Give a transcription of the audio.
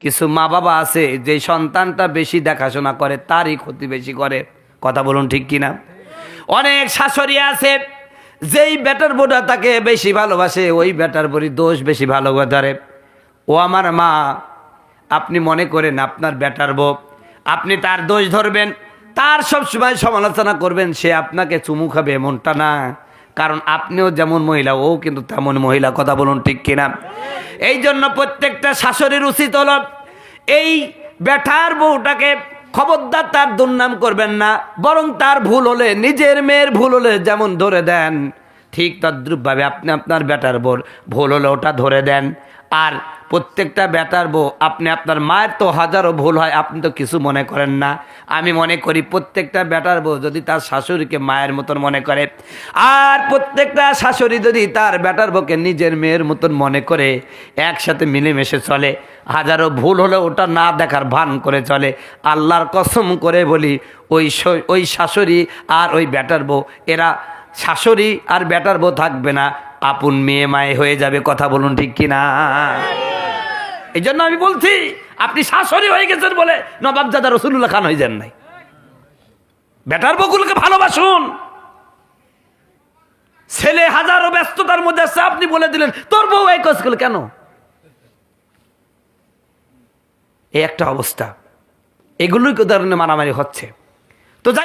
কিছু মা বাবা আছে যে সন্তানটা বেশি দেখাশোনা করে তারই ক্ষতি বেশি করে। কথা বলুন ঠিক কিনা? অনেক শাশুড়ি আছে যেই বেটার বোটা তাকে বেশি ভালোবাসে ওই বেটার বড়ি দোষ বেশি ভালো ধরে। ও আমার মা, আপনি মনে করেন আপনার বেটার বউ, আপনি তার দোষ ধরবেন, তার সবসময় সমালোচনা করবেন, সে আপনাকে চুমু খাবে এমনটা না। কারণ আপনিও যেমন মহিলা ও কিন্তু তেমন মহিলা। কথা বলুন ঠিক কিনা? এই জন্য প্রত্যেকটা শাশুড়ির উচিত হল এই বেটার বউটাকে খবরদার তার দুর্নাম করবেন না, বরং তার ভুল হলে, নিজের মেয়ের ভুল হলে যেমন ধরে দেন, ঠিক তদ্রূপভাবে আপনি আপনার বেটার বউর ভুল হলে ওটা ধরে দেন। আর প্রত্যেকটা বেটার বউ, আপনি আপনার মায়ের তো হাজারো ভুল হয়, আপনি তো কিছু মনে করেন না। আমি মনে করি প্রত্যেকটা বেটার বউ যদি তার শাশুড়িকে মায়ের মতন মনে করে, আর প্রত্যেকটা শাশুড়ি যদি তার বেটার বউকে নিজের মেয়ের মতন মনে করে, একসাথে মিলেমিশে চলে, হাজারো ভুল হলে ওটা না দেখার ভান করে চলে, আল্লাহর কসম করে বলি ওই শাশুড়ি আর ওই বেটার বউ, এরা শাশুড়ি আর বেটার বউ থাকবে না, আপন মেয়ে মায়ে হয়ে যাবে। কথা বলুন ঠিক কিনা? এই জন্য আমি বলছি, আপনি শাশুড়ি হয়ে গেছেন বলে নবাবজাদা রসুল্লাহ খান হয়ে যান নাই। বেটার বউগুলোকে ভালোবাসুন। ছেলে হাজারো ব্যস্ততার মধ্যে আছে, আপনি বলে দিলেন তোর বউ এই কাজ করলো কেন? এই একটা অবস্থা। এগুলোই কারণে মারামারি হচ্ছে।